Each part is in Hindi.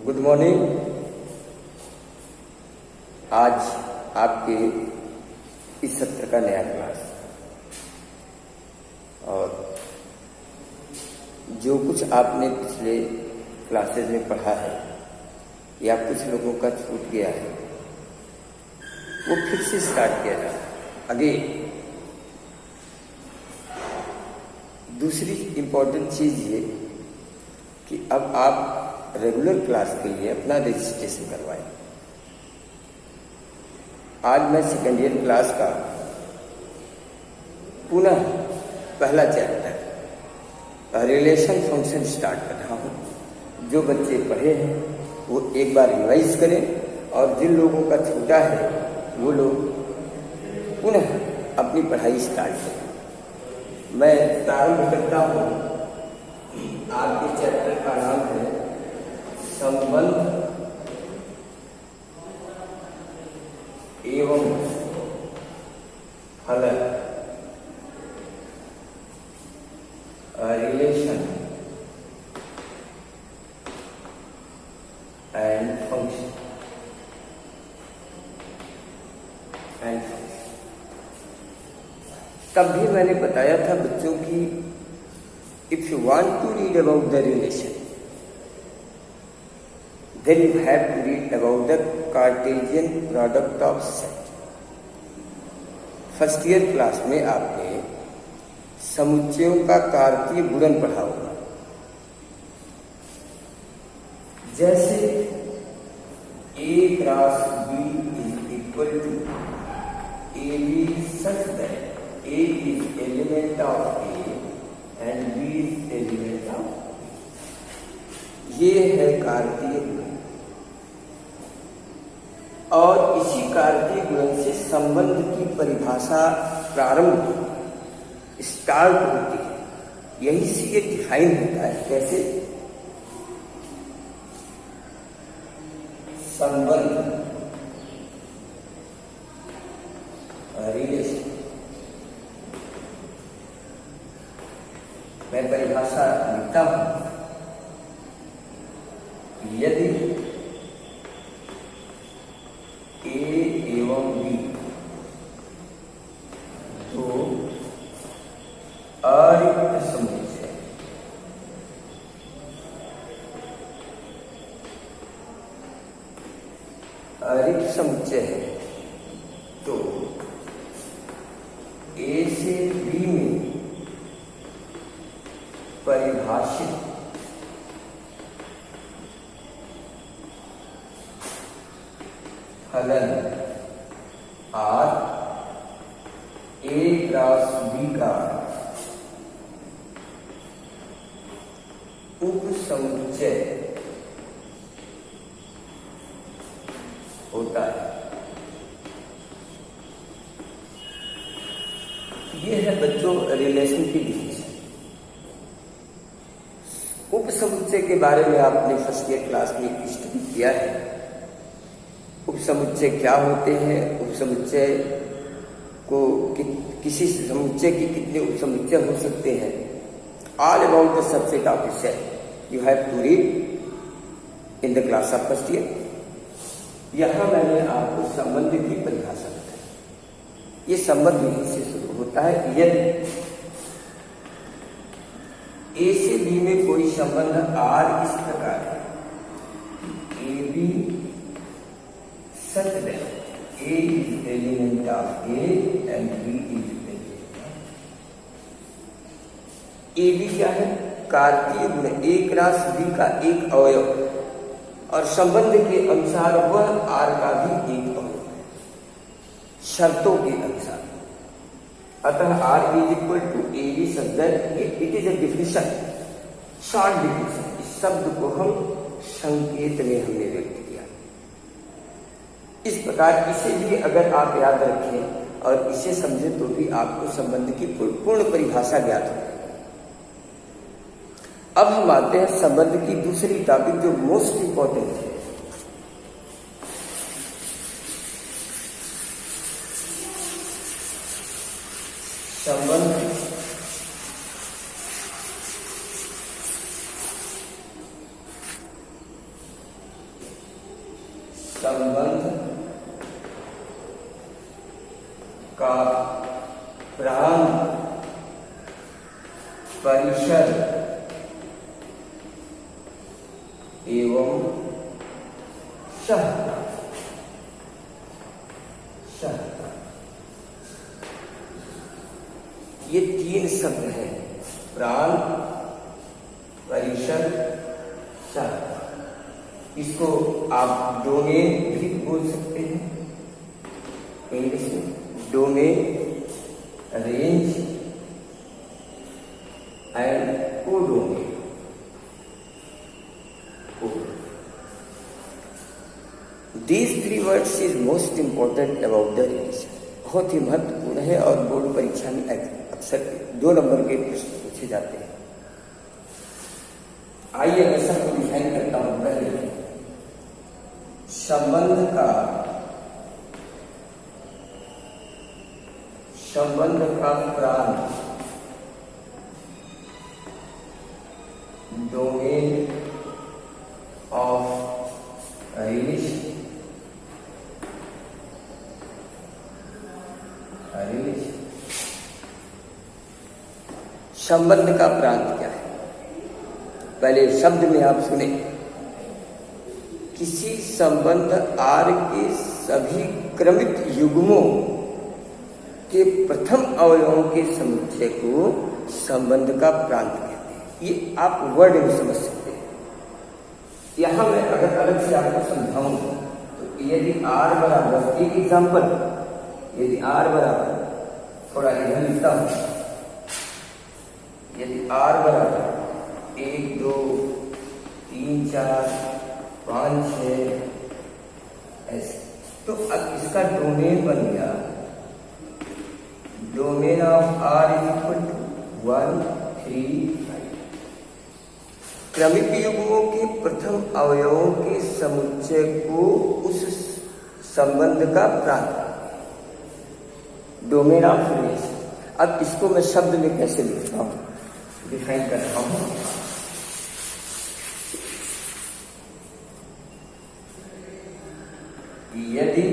Good morning. आज आपके इस सत्र का नया क्लास, और जो कुछ आपने पिछले क्लासेस में पढ़ा है या कुछ लोगों का छूट गया है वो फिर से स्टार्ट किया जा रहा है आगे। दूसरी इम्पोर्टेंट चीज ये कि अब आप रेगुलर क्लास के लिए अपना रजिस्ट्रेशन करवाएं। आज मैं सेकेंड ईयर क्लास का पुनः पहला चैप्टर रिलेशन फंक्शन स्टार्ट कर रहा हूँ। जो बच्चे पढ़े हैं वो एक बार रिवाइज करें, और जिन लोगों का छूटा है वो लोग पुनः अपनी पढ़ाई स्टार्ट करें। मैं प्रारंभ करता हूँ। आपके चैप्टर का नाम है संबंध एवं फलन, रिलेशन एंड फंक्शन तब भी मैंने बताया था बच्चों की if you want to read about the relation then you have to read about the Cartesian product of set. First year class में आपने समुच्चयों का कार्तीय गुणन पढ़ा होगा। जैसे A cross B is equal to AB such that A is element of A and B is element of B। ये है कार्तीय गुणन, और इसी कार्तीय गुणन से संबंध की परिभाषा प्रारंभ स्टार्ट होती है। यही से ये डिफाइन होता है कैसे संबंध रिलेशन। मैं परिभाषा लिखता हूं। यदि A एवं B तो अरिक्त समुच्चय, अरिक्त समुच्चय है तो A से B में परिभाषित फलन R A क्रॉस B का उपसमुच्चय होता है। ये है बच्चों रिलेशन की डिफिनेशन। उपसमुच्चय के बारे में आपने फर्स्ट ईयर क्लास में स्टडी किया है। उपसमुच्चय क्या होते हैं, उपसमुच्चय को किसी समुच्चय की कितने उपसमुच्चय हो सकते हैं, all about the subset of a set you have to read in the class of first year. यहां मैंने आपको संबंध की परिभाषा बताई। ये संबंध यहीं से शुरू होता है। यदि A से B में कोई संबंध R इस प्रकार है, AB such that A is element of A and B is element of AB क्या है? कार्तीय गुण A क्रॉस B का एक अवयव, और संबंध के अनुसार वह R का भी एक अवयव है शर्तों के अनुसार। अतः R is equal to AB such that it is a definition, short definition. इस शब्द को हम संकेत में हमने व्यक्त किया। इस प्रकार इसे भी अगर आप याद रखें और इसे समझें तो भी आपको संबंध की पूर्ण परिभाषा ज्ञात हो। अब हम आते हैं संबंध की दूसरी टॉपिक जो मोस्ट इंपॉर्टेंट है, संबंध का प्रांत परिसर एवं शहर। ये तीन शब्द हैं, प्रांत, परिसर, शहर। इसको आप डोमेन भी बोल सकते हैं इंग्लिश में, domain, range and codomain. These three words is most important about the religion। बहुत ही महत्वपूर्ण है और बोर्ड परीक्षा में अक्सर 2 नंबर के प्रश्न पूछे जाते हैं। आइए मैं सबको डिफाइन करता हूं। पहले संबंध का प्रांत, डोमेन ऑफ रिलेशन। संबंध का प्रांत क्या है? पहले शब्द में आप सुने, किसी संबंध आर के सभी क्रमित युग्मों के प्रथम अवयवों के समुच्चय को संबंध का प्रांत कहते हैं। ये आप वर्ड में समझ सकते हैं। यहां मैं अगर अलग से आपको समझाऊं तो यदि आर बराबर, एक एग्जाम्पल, यदि आर बराबर, थोड़ा इधर लिखता हूं, यदि आर बराबर 1 2 3 4 5 6 ऐसे, तो अब इसका डोमेन बन गया, domain of R is equal to 1 3 5। क्रमिक युग्मों के प्रथम अवयवों के समुच्चय को उस संबंध का प्रांत, डोमेन ऑफ रिलेशन। अब इसको मैं शब्द में कैसे लिखता हूं, डिफाइन करता हूं। यदि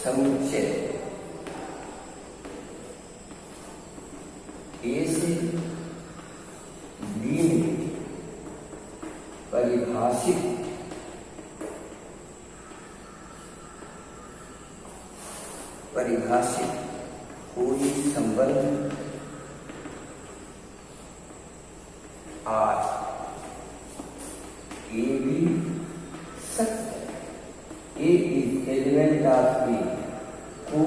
समुच्चय ए से बी में परिभाषित कोई संबंध आर ए बी सत्य, A is element of B को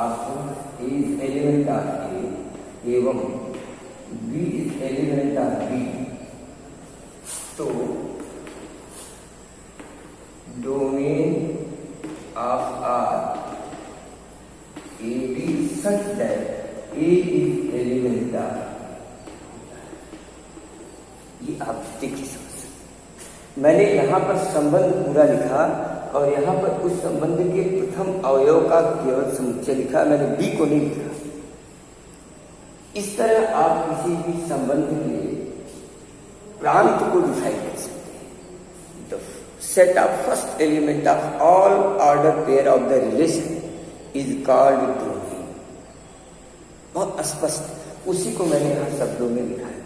आपको A is element of A एवं B is element of B, तो domain of R A B such that A is element of, ये आप देखिए समझ सकते। मैंने यहां पर संबंध पूरा लिखा और यहां पर उस संबंध के प्रथम अवयव का केवल समुच्चय लिखा, मैंने बी को नहीं लिखा। इस तरह आप किसी भी संबंध के प्रांत को डिफाइन कर सकते हैं। The set of first element of all order pair of the relation is called domain. बहुत स्पष्ट, उसी को मैंने यहां शब्दों में लिखा है।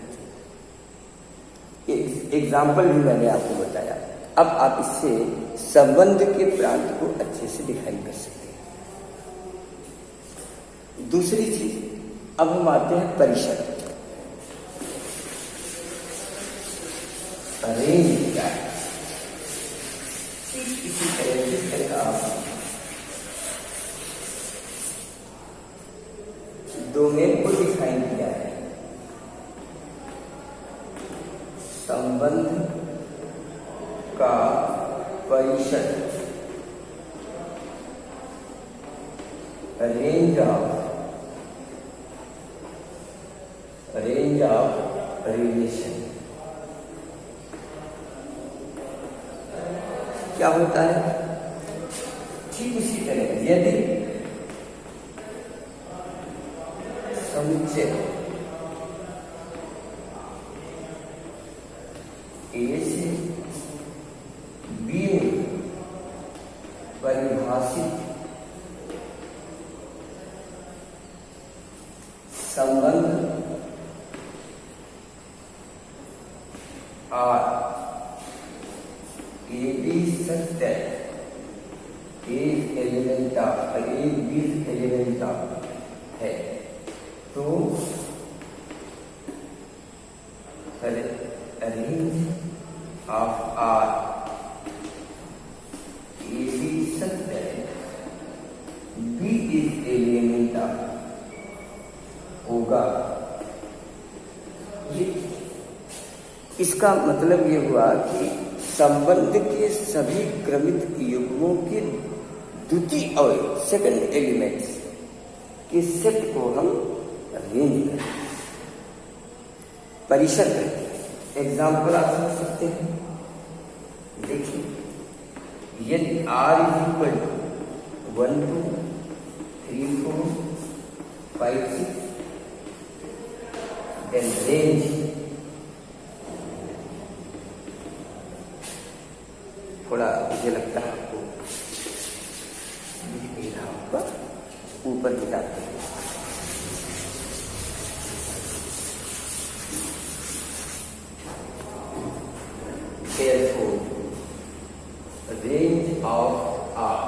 एग्जाम्पल भी मैंने आपको बताया। अब आप इससे संबंध के प्रांत को अच्छे से डिफाइन कर सकते हैं। दूसरी चीज, अब हम आते हैं परिसर। रेंज क्या है? इसी तरह जिस तरह आप डोमेन को डिफाइन किया है, संबंध का परिसर, रेंज ऑफ रिलेशन क्या होता है? ठीक उसी तरह यदि समुच्चय ए से बी में परिभाषित संबंध आर ए बी सत्य एक एलिमेंट ऑफ एक बी एलिमेंट ऑफ है तो range of R A B सत्य बी इज एलिमेंट ऑफ होगा। ये इसका मतलब ये हुआ कि संबंध के सभी क्रमित युग्मों के द्वितीय अवयव सेकंड एलिमेंट्स के सेट को हम रेंज करते हैं, परिसर करते हैं। एग्जाम्पल आप समझ सकते हैं। देखिए, यदि R is equal to 1 2 3 4 5 6 then range थोड़ा मुझे लगता है आपको ऊपर दिखाते हैं। Therefore, range of R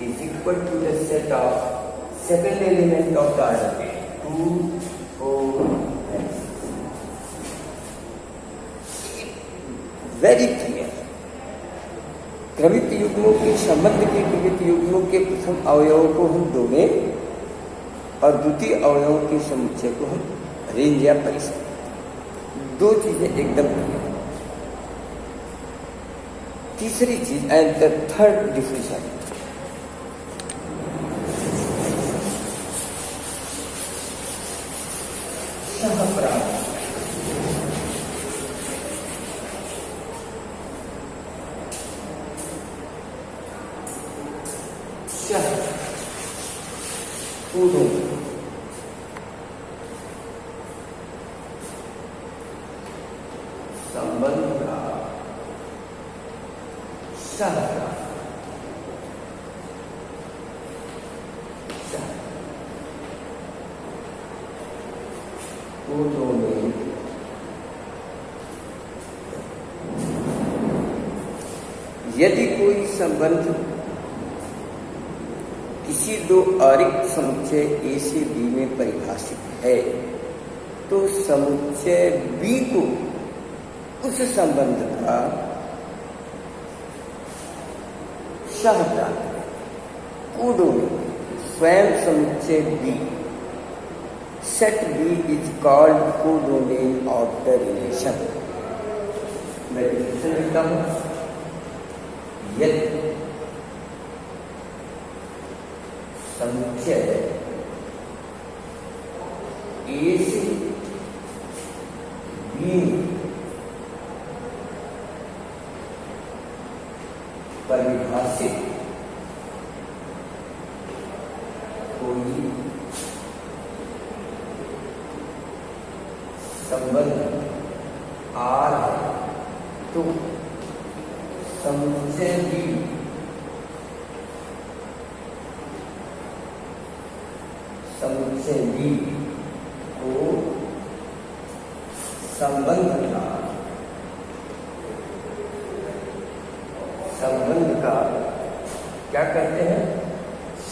is equal to the set of second element of the order 2 4 and 6. Very clear. क्रमित युग्मों के संबंध के क्रमित युग्मों के प्रथम अवयवों को हम डोमेन और द्वितीय अवयवों के समुच्चय को हम रेंज या परिसर। दो चीजें एकदम क्लियर। तीसरी चीज एंड द थर्ड डिफिनेशन, संबंध का यदि कोई संबंध किसी दो अरिक्त समुच्चय ए से बी में परिभाषित है तो समुच्चय बी को उस संबंध का सहप्रांत कोडोमेन स्वयं समुच्चय B set B is called codomain of the relation. मैं डिफिनेशन लिखता हूं। यदि समुच्चय ए से बी परिभाषित कोई संबंध आर है तो समुच्चय बी को संबंध का क्या कहते हैं?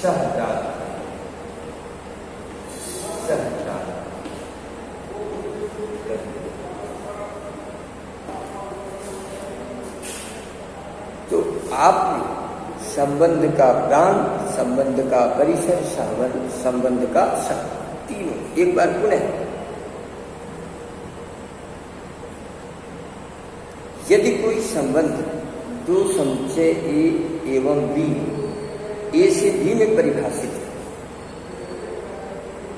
सहप्रांत। तो आपने संबंध का प्रांत, संबंध का परिसर, संबंध का तीनों एक बार पुनः, यदि कोई संबंध दो समुच्चय ए एवं बी ए से बी में परिभाषित है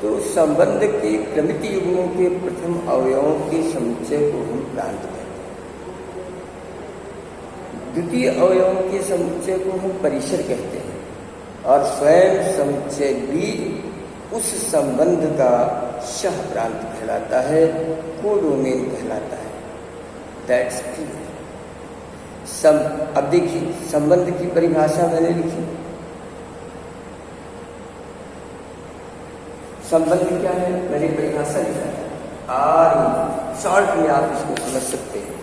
तो संबंध के क्रमित युग्मों के प्रथम अवयवों के समुच्चय को हम प्रांत कहते हैं, द्वितीय अवयवों के समुच्चय को हम परिसर कहते हैं और स्वयं समुच्चय बी उस संबंध का सह प्रांत कहलाता है, कोडोमेन कहलाता है। That's clear. अब देखिए संबंध की परिभाषा मैंने लिखी। संबंध क्या है, मैंने परिभाषा लिखा है आर। शॉर्ट में आप इसको समझ सकते हैं।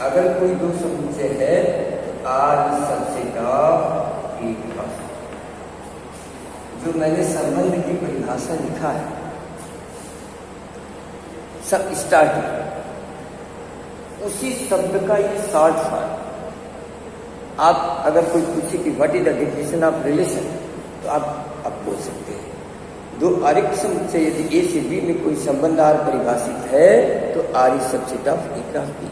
अगर कोई दो समुच्चय है तो R subset of A cross. जो मैंने संबंध की परिभाषा लिखा है सब स्टार्टिंग, उसी शब्द का ये शॉर्ट फॉर्म। आप अगर कोई पूछे कि what is the definition of relation, तो आप बोल सकते हैं दो अरिक्त समुच्चय यदि ए से बी में कोई संबंध आर परिभाषित है तो R is subset of A cross B.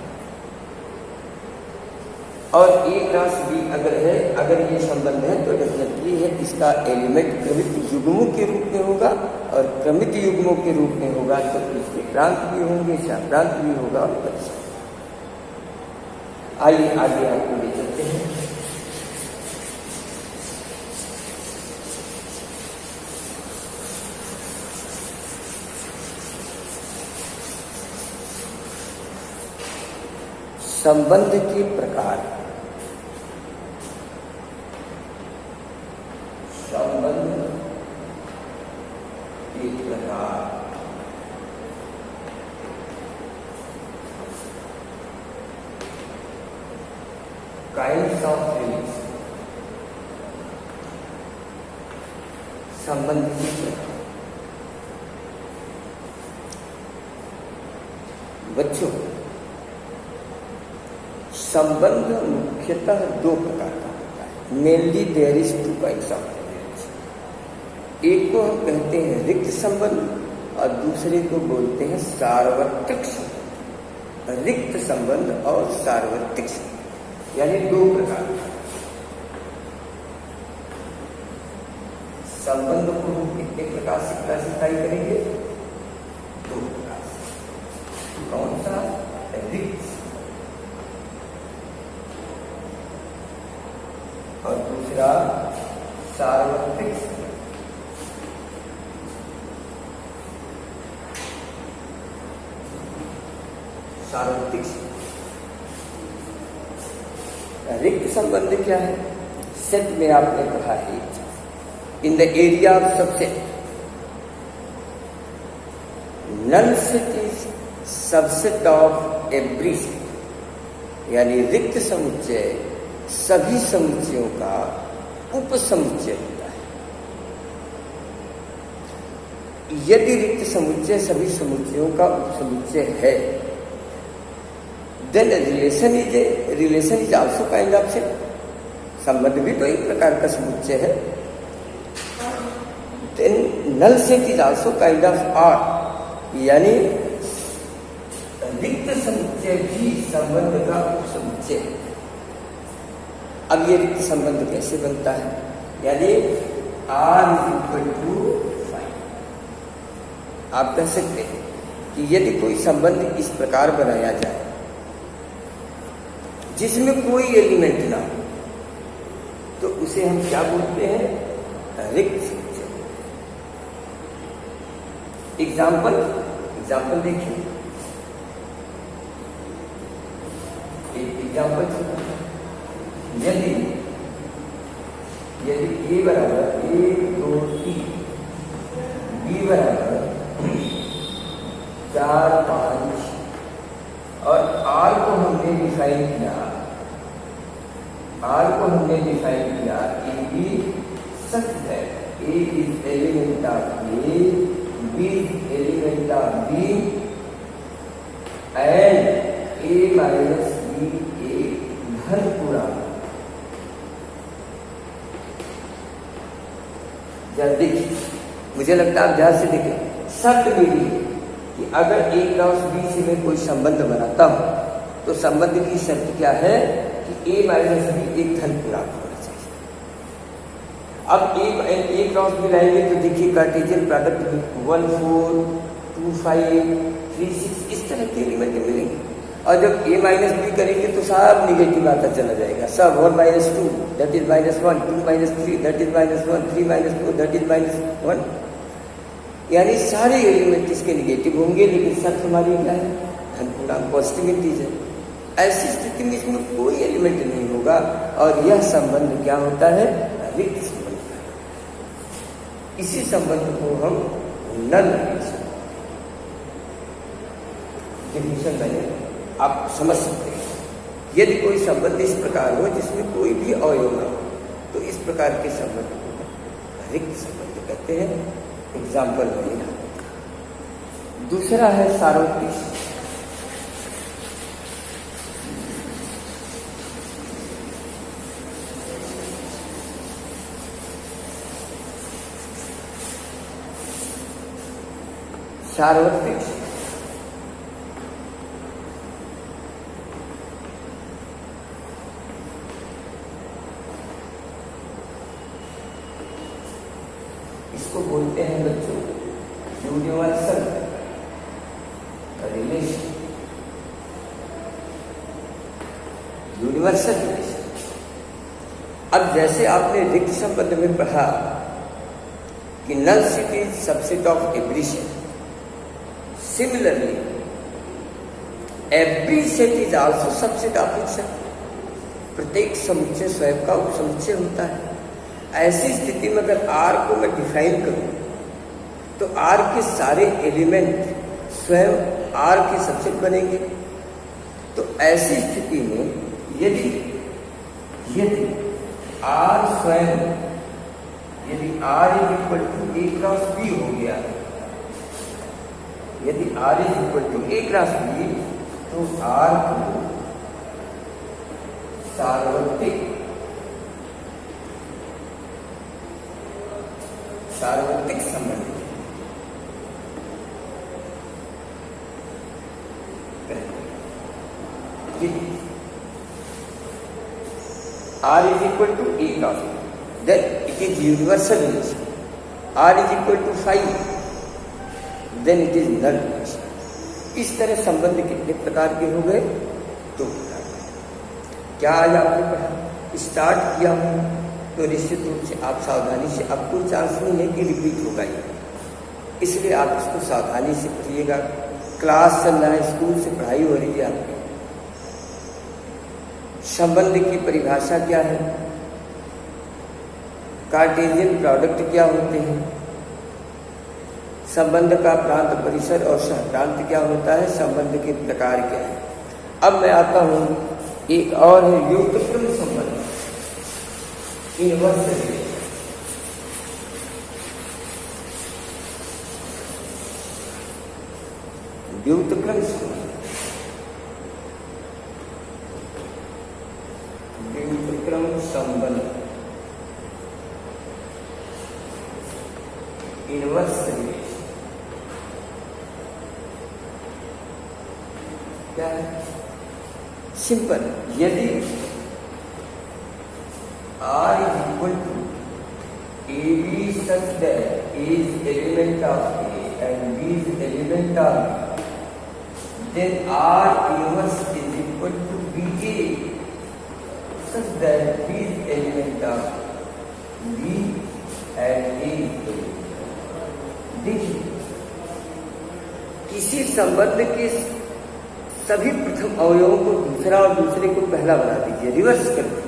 और ए क्रॉस बी अगर है, अगर ये संबंध है तो डेफिनेटली है इसका एलिमेंट क्रमित युग्मों के रूप में होगा, और क्रमित युग्मों के रूप में होगा तो इसके प्रांत भी होंगे, प्रांत भी होगा और परिचय। आइए आगे आपको ले चलते हैं। संबंध के प्रकार। संबंध के प्रकार। Kinds of relation. संबंध के प्रकार। बच्चों, संबंध मुख्यतः दो प्रकार का होता है। Mainly there is two kinds of relation. एक को हम कहते हैं रिक्त संबंध और दूसरे को बोलते हैं सार्वत्रिक संबंध। रिक्त संबंध और सार्वत्रिक संबंध यानी दो प्रकार। संबंध को हम कितने प्रकार से क्लासिफाई करेंगे? दो प्रकार से। कौन सा? रिक्त और दूसरा सार्वत्रिक संबंध। सार्वत्रिक संबंध। रिक्त संबंध क्या है? सेट में आपने पढ़ा है, in the area of subset null set is subset of every set. यानी रिक्त समुच्चय सभी समुच्चयों का उपसमुच्चय होता है। यदि रिक्त समुच्चय सभी समुच्चयों का उपसमुच्चय है, then relation is also kind of set। संबंध भी तो एक प्रकार का समुच्चय है। then null set is also kind of R। यानी रिक्त समुच्चय भी संबंध का उपसमुच्चय है। अब ये रिक्त संबंध कैसे बनता है? यानी R is equal to 5। आप कह सकते हैं कि यदि कोई संबंध इस प्रकार बनाया जाए जिसमें कोई एलिमेंट ना हो, तो उसे हम क्या बोलते हैं? रिक्त समुच्चय। एग्जाम्पल देखिए। एक एग्जाम्पल यदि ए बराबर 1 2 3, बी बराबर 4 5 और आर को हमने डिफाइन किया, ए बी सच है A is element of A, B is element of B and A minus B एक धन पूर्णांक। जब देखिए, मुझे लगता है आप ध्यान से देखें, शर्त मेरी है कि अगर ए क्रॉस बी से मैं कोई संबंध बनाता हूं तो संबंध की शर्त क्या है कि ए माइनस बी एक धन पूर्णांक होना चाहिए। अब ए क्रॉस बी लाएंगे तो देखिए कार्टेशियन प्रोडक्ट 1 4 2 5 3 6 इस तरह के एलिमेंट मिलेंगे। और जब ए माइनस बी करेंगे तो सब निगेटिव आता चला जाएगा। सब 1 - 2 that is -1, 2 - 3 that is -1, 3 - 4 that is -1। यानी सारे एलिमेंट इसके निगेटिव होंगे, लेकिन शर्त हमारी क्या है? धन पूर्णांक पॉजिटिव इंटीजर। ऐसी स्थिति में इसमें कोई एलिमेंट नहीं होगा और यह संबंध क्या होता है? रिक्त संबंध। इसी संबंध को हम नल डिफिनेशन मैंने आप समझ सकते हैं। यदि कोई संबंध इस प्रकार हो जिसमें कोई भी अवयव न हो तो इस प्रकार के संबंध को रिक्त संबंध कहते हैं। एग्जाम्पल में दूसरा है सार्वत्रिक। सार्वत्रिक इसको बोलते हैं बच्चों यूनिवर्सल रिलेशन। Universal relation. अब जैसे आपने रिक्त संबंध में पढ़ा कि null set is subset of every set, similarly every set is also subset of it set. प्रत्येक समुच्चय स्वयं का उपसमुच्चय होता है। ऐसी स्थिति में अगर R को मैं डिफाइन करूं तो R के सारे एलिमेंट स्वयं R के सबसेट बनेंगे। तो ऐसी स्थिति में यदि R स्वयं यदि R is equal to A cross B हो गया, यदि R is equal to A cross B तो R को सार्वत्रिक संबंध R is equal to A cross B, then it is universal relation. R is equal to 5, then it is null relation. इस तरह संबंध कितने प्रकार के हो गए? 2 प्रकार के। क्या आज आपने पढ़ा स्टार्ट किया हूं तो निश्चित रूप से आप सावधानी से, अब कोई चांस नहीं है कि रिपीट होगा ये, इसलिए आप इसको सावधानी से पढ़िएगा। क्लास चल रहा है, स्कूल से पढ़ाई हो रही है आपकी। संबंध की परिभाषा क्या है? कार्टेशियन प्रोडक्ट क्या होते हैं? संबंध का प्रांत परिसर और सहप्रांत क्या होता है? संबंध के प्रकार क्या है? अब मैं आता हूं एक और है व्युत्क्रम संबंध, इनवर्स रिलेशन। व्युत्क्रम संबंध, व्युत्क्रम संबंध, इनवर्स रिलेशन क्या है? सिंपल। यदि R is equal to AB such that A is element of A and B is element of B, then R inverse is equal to BA such that B is element of B and A is element of B. देखिए, किसी संबंध के सभी प्रथम अवयवों को दूसरा और दूसरे को पहला बना दीजिए, रिवर्स कर दीजिए,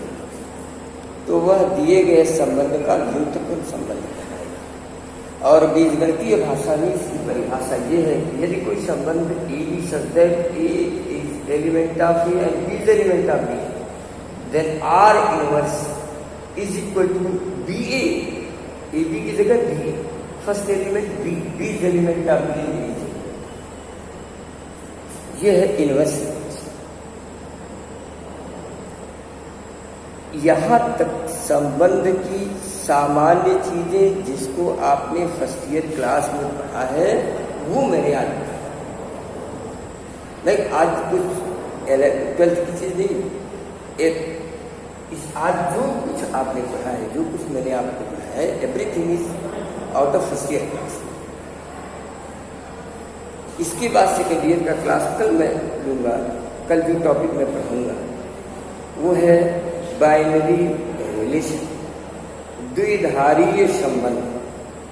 तो वह दिए गए संबंध का व्युत्क्रम संबंध कहलाएगा। और बीजगणितीय भाषा में इसकी परिभाषा ये है कि यदि कोई संबंध A B such that A is element of A and B is element of B, then R inverse is equal to B A B की जगह B A, first element B, B is element of B, ये है इनवर्स। यहां तक संबंध की सामान्य चीजें जिसको आपने फर्स्ट ईयर क्लास में पढ़ा है वो मेरे याद नहीं। आज कुछ 12th की चीज नहीं, आज जो कुछ आपने पढ़ा है, जो कुछ मैंने आपको पढ़ा है, everything is out of first year class. इसके बाद सेकेंड ईयर का क्लास कल मैं लूँगा। कल जो टॉपिक मैं पढ़ूंगा वो है बाइनरी रिलेशन, द्विधारीय संबंध।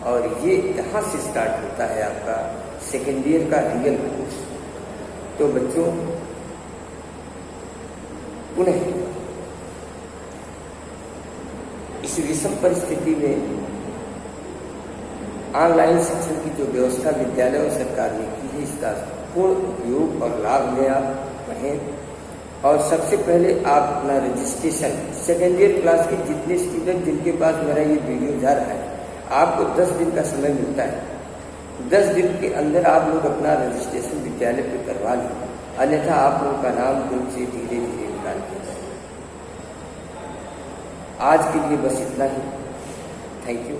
और ये यहाँ से स्टार्ट होता है आपका सेकेंड ईयर का रियल कोर्स। तो बच्चों पुनः इस विषम परिस्थिति में ऑनलाइन शिक्षण की जो व्यवस्था विद्यालय और सरकार ने की है, इसका पूर्ण उपयोग और लाभ में आप पढ़ें। और सबसे पहले आप अपना रजिस्ट्रेशन, सेकेंड ईयर क्लास के जितने स्टूडेंट जिनके पास मेरा ये वीडियो जा रहा है, आपको 10 दिन का समय मिलता है। 10 दिन के अंदर आप लोग अपना रजिस्ट्रेशन विद्यालय पे करवा लें, अन्यथा आप लोगों का नाम गुण से धीरे धीरे निकाल दिया जाए। आज के लिए बस इतना ही। Thank you.